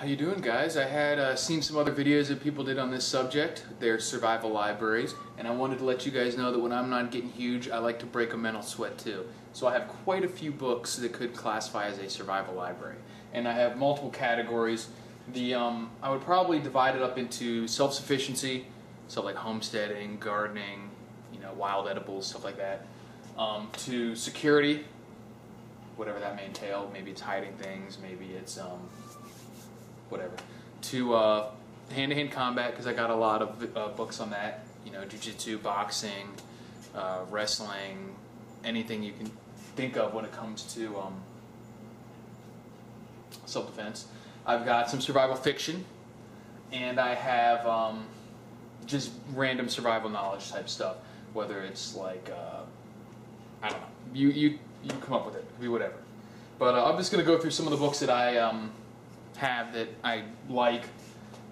How you doing, guys? I had seen some other videos that people did on this subject, their survival libraries, and I wanted to let you guys know that when I'm not getting huge, I like to break a mental sweat too. So I have quite a few books that could classify as a survival library, and I have multiple categories. I would probably divide it up into self-sufficiency, so like homesteading, gardening, wild edibles, stuff like that, to security, whatever that may entail. Maybe it's hiding things, maybe it's whatever, to hand-to-hand combat, because I got a lot of books on that, jiu-jitsu, boxing, wrestling, anything you can think of when it comes to self-defense. I've got some survival fiction, and I have just random survival knowledge type stuff, whether it's like, I don't know, you come up with it, it could be whatever. But I'm just going to go through some of the books that I have that I like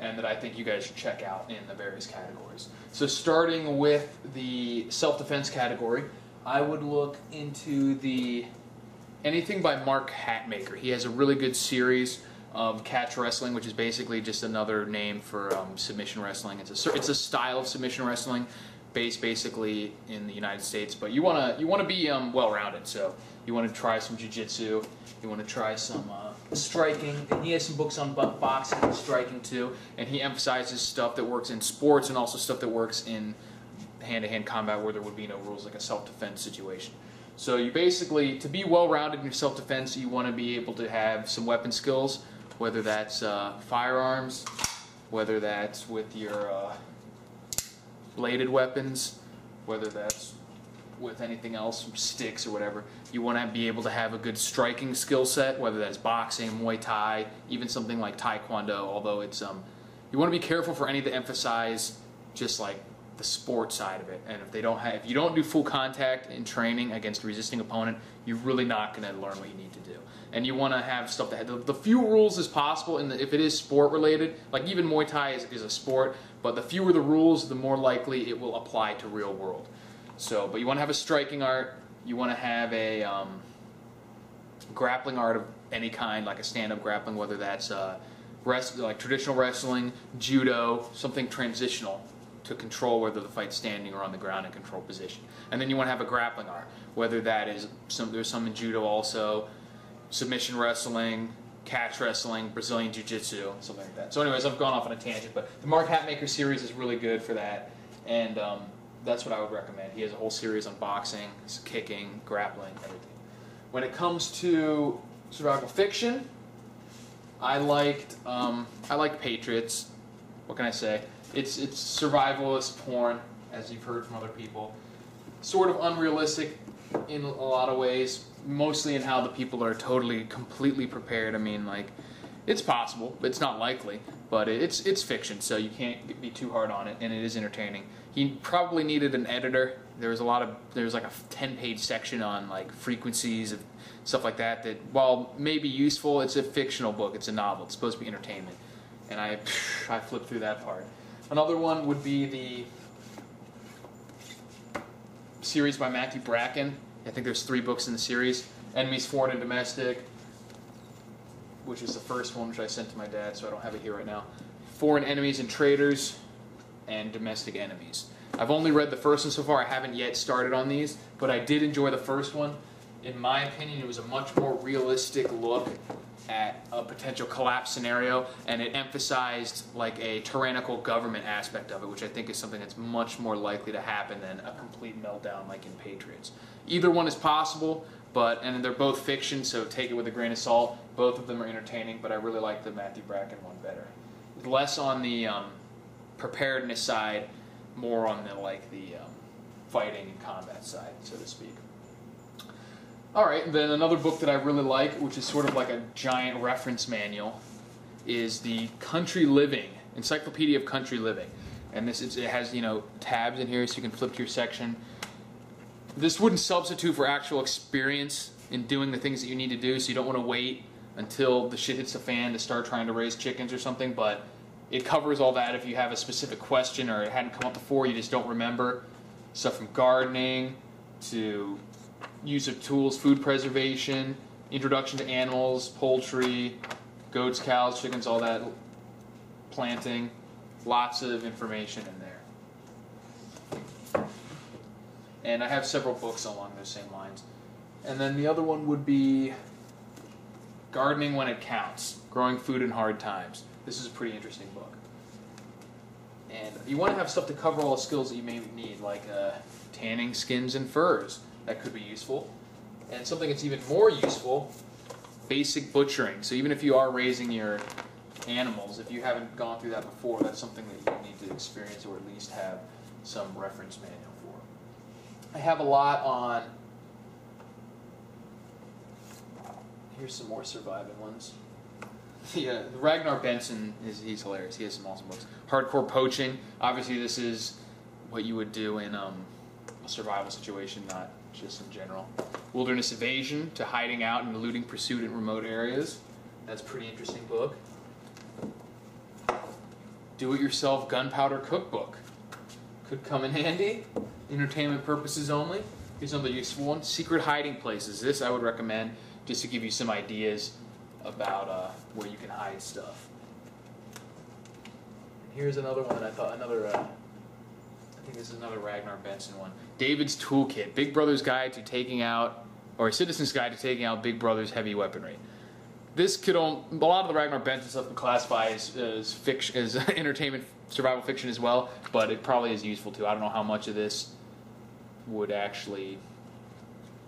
and that I think you guys should check out in the various categories. So starting with the self-defense category, I would look into anything by Mark Hatmaker. He has a really good series of catch wrestling, which is basically just another name for submission wrestling. It's a style of submission wrestling based basically in the United States, but you want to be well-rounded. So you want to try some jiu-jitsu, you want to try some striking, and he has some books on boxing and striking too, and he emphasizes stuff that works in sports and also stuff that works in hand-to-hand combat where there would be no rules, like a self-defense situation. So you basically, to be well-rounded in your self-defense, you want to be able to have some weapon skills, whether that's firearms, whether that's with your bladed weapons, whether that's with anything else, sticks or whatever. You want to be able to have a good striking skill set, whether that's boxing, Muay Thai, even something like Taekwondo, although it's you want to be careful for any that emphasize just like the sport side of it. And if you don't do full contact in training against a resisting opponent, you're really not going to learn what you need to do. And you want to have stuff that the few rules as possible, if it is sport related, like even Muay Thai is a sport, but the fewer the rules, the more likely it will apply to real world. So, but you want to have a striking art, you want to have a grappling art of any kind, like a stand-up grappling, whether that's like traditional wrestling, judo, something transitional to control whether the fight's standing or on the ground in control position. And then you want to have a grappling art, whether that is there's some in judo also, submission wrestling, catch wrestling, Brazilian jiu-jitsu, something like that. So anyways, I've gone off on a tangent, but the Mark Hatmaker series is really good for that, and that's what I would recommend. He has a whole series on boxing, kicking, grappling, everything. When it comes to survival fiction, I like Patriots. What can I say? It's survivalist porn, as you've heard from other people. Sort of unrealistic in a lot of ways, mostly in how the people are completely prepared. I mean, like, it's possible, but it's not likely. But it's fiction, so you can't be too hard on it, and it is entertaining. He probably needed an editor. There's like a 10-page section on like frequencies of stuff like that. That while maybe useful, it's a fictional book. It's a novel. It's supposed to be entertainment, and I flipped through that part. Another one would be the series by Matthew Bracken. I think there's 3 books in the series. Enemies, Foreign and Domestic, which is the first one, which I sent to my dad, so I don't have it here right now. Foreign Enemies and Traitors, and Domestic Enemies. I've only read the first one so far. I haven't yet started on these, but I did enjoy the first one. In my opinion, it was a much more realistic look at a potential collapse scenario, and it emphasized like a tyrannical government aspect of it, which I think is something that's much more likely to happen than a complete meltdown like in Patriots. Either one is possible, and they're both fiction, so take it with a grain of salt. Both of them are entertaining, but I really like the Matthew Bracken one better. Less on the preparedness side, more on the fighting and combat side, so to speak. Alright, then another book that I really like, which is sort of like a giant reference manual, is the Country Living, Encyclopedia of Country Living. And it has, tabs in here so you can flip to your section. This wouldn't substitute for actual experience in doing the things that you need to do, so you don't want to wait until the shit hits the fan to start trying to raise chickens or something, but it covers all that if you have a specific question or it hadn't come up before, you just don't remember. Stuff from gardening to use of tools, food preservation, introduction to animals, poultry, goats, cows, chickens, all that, planting, lots of information in there. And I have several books along those same lines. And then the other one would be Gardening When It Counts, Growing Food in Hard Times. This is a pretty interesting book. And you want to have stuff to cover all the skills that you may need, like tanning skins and furs. That could be useful. And something that's even more useful, basic butchering. So even if you are raising your animals, if you haven't gone through that before, that's something that you need to experience or at least have some reference manual for. I have a lot on, here's some more surviving ones. Yeah, Ragnar Benson, he's hilarious. He has some awesome books. Hardcore Poaching. Obviously this is what you would do in a survival situation, not just in general. Wilderness Evasion, to hiding out and eluding pursuit in remote areas. That's a pretty interesting book. Do-it-yourself gunpowder cookbook. Could come in handy. Entertainment purposes only. Here's another useful one. Secret hiding places. This I would recommend just to give you some ideas about where you can hide stuff. Here's another one. I think this is another Ragnar Benson one. David's Toolkit, Big Brother's Guide to Taking Out, or Citizen's Guide to Taking Out Big Brother's Heavy Weaponry. This could a lot of the Ragnar Benson stuff can classify as fiction, as entertainment, survival fiction as well, but it probably is useful too. I don't know how much of this would actually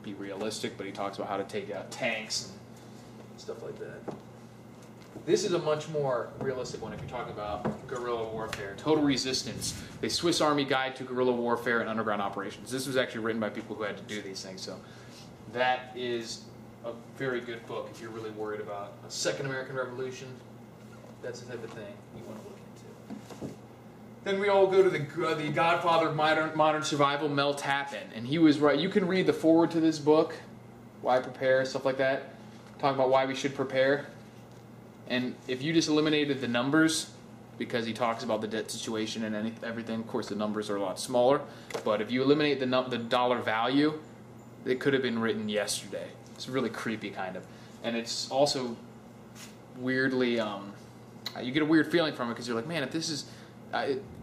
be realistic, but he talks about how to take out tanks and stuff like that. This is a much more realistic one if you're talking about guerrilla warfare. Total Resistance, a Swiss Army Guide to Guerrilla Warfare and Underground Operations. This was actually written by people who had to do these things, so that is a very good book if you're really worried about a Second American Revolution. That's the type of thing you want to look into. Then we all go to the Godfather of modern survival, Mel Tappan, and he was right. You can read the foreword to this book, Why Prepare, stuff like that, talking about why we should prepare. And if you just eliminated the numbers, because he talks about the debt situation and everything, of course the numbers are a lot smaller, but if you eliminate the dollar value, it could have been written yesterday. It's really creepy, kind of. And it's also weirdly, you get a weird feeling from it because you're like, man, if this is,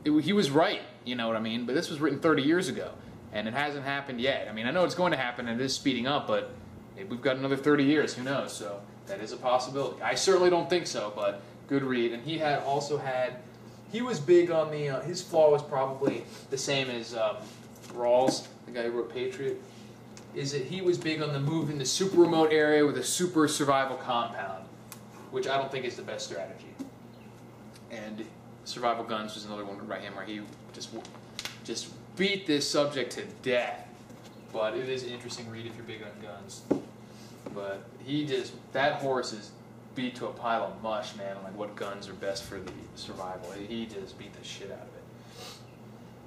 he was right, you know what I mean? But this was written 30 years ago, and it hasn't happened yet. I mean, I know it's going to happen and it is speeding up, but maybe we've got another 30 years, who knows? So that is a possibility. I certainly don't think so, but good read. And he he was big on the, his flaw was probably the same as Rawls, the guy who wrote Patriot, is that he was big on the move in the super remote area with a super survival compound, which I don't think is the best strategy. And Survival Guns was another one by him where he just beat this subject to death. But it is an interesting read if you're big on guns. But that horse is beat to a pile of mush, man, on like what guns are best for the survival. He just beat the shit out of it.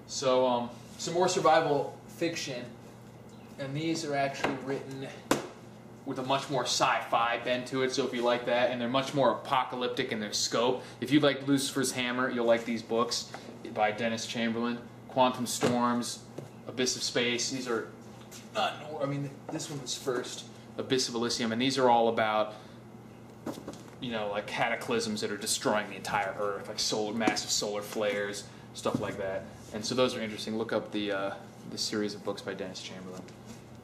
So, some more survival fiction, and these are actually written with a much more sci-fi bent to it, so if you like that, and they're much more apocalyptic in their scope. If you like Lucifer's Hammer, you'll like these books by Dennis Chamberlain. Quantum Storms, Abyss of Space, these are, this one was first, Abyss of Elysium, and these are all about, you know, like cataclysms that are destroying the entire Earth, like massive solar flares, stuff like that. And so those are interesting. Look up the series of books by Dennis Chamberlain.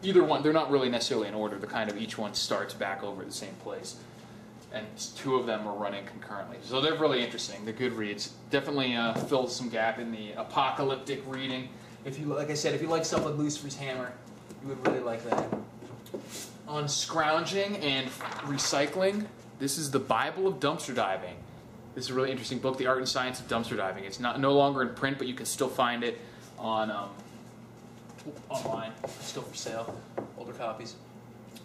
Either one, they're not really necessarily in order. They're kind of, each one starts back over at the same place. And two of them are running concurrently. So they're really interesting. They're good reads. Definitely fills some gap in the apocalyptic reading. If you, like I said, if you like stuff like Lucifer's Hammer, you would really like that. On scrounging and recycling, this is the Bible of Dumpster Diving. This is a really interesting book, The Art and Science of Dumpster Diving. It's no longer in print, but you can still find it on online. It's still for sale, older copies.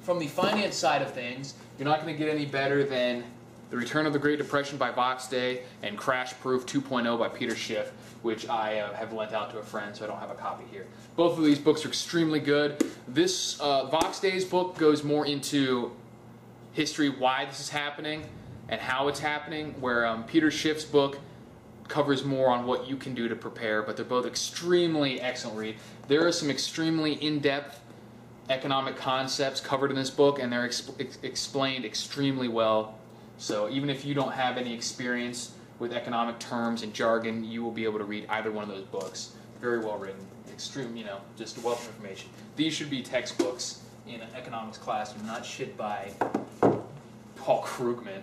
From the finance side of things, you're not going to get any better than The Return of the Great Depression by Vox Day and Crash Proof 2.0 by Peter Schiff, which I have lent out to a friend, so I don't have a copy here. Both of these books are extremely good. This Vox Day's book goes more into history, why this is happening, and how it's happening, where Peter Schiff's book covers more on what you can do to prepare, but they're both extremely excellent read. There are some extremely in-depth economic concepts covered in this book, and they're explained extremely well So even if you don't have any experience with economic terms and jargon, you will be able to read either one of those books. Very well written, extreme, just a wealth of information. These should be textbooks in an economics classroom, not shit by Paul Krugman.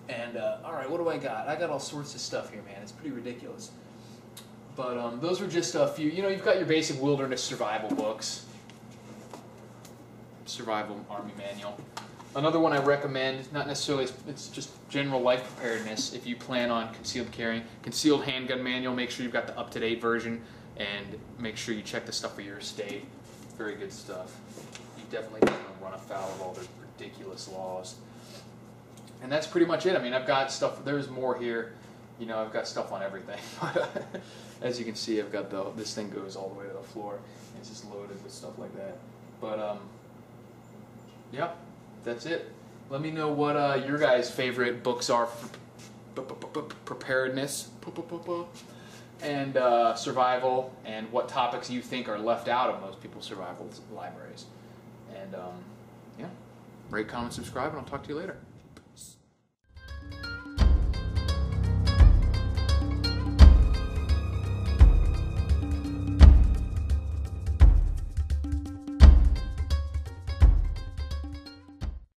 And all right, what do I got? I got all sorts of stuff here, man. It's pretty ridiculous. But those were just a few. You've got your basic wilderness survival books. Survival Army Manual. Another one I recommend, not necessarily, it's just general life preparedness. If you plan on concealed carrying, Concealed Handgun Manual, make sure you've got the up-to-date version, and make sure you check the stuff for your estate. Very good stuff. You definitely don't want to run afoul of all the ridiculous laws. And that's pretty much it. I mean, I've got stuff, there's more here. I've got stuff on everything. As you can see, I've got this thing goes all the way to the floor. It's just loaded with stuff like that. But, yeah. That's it. Let me know what your guys' favorite books are for preparedness and survival, and what topics you think are left out of most people's survival libraries. And yeah, rate, comment, subscribe, and I'll talk to you later.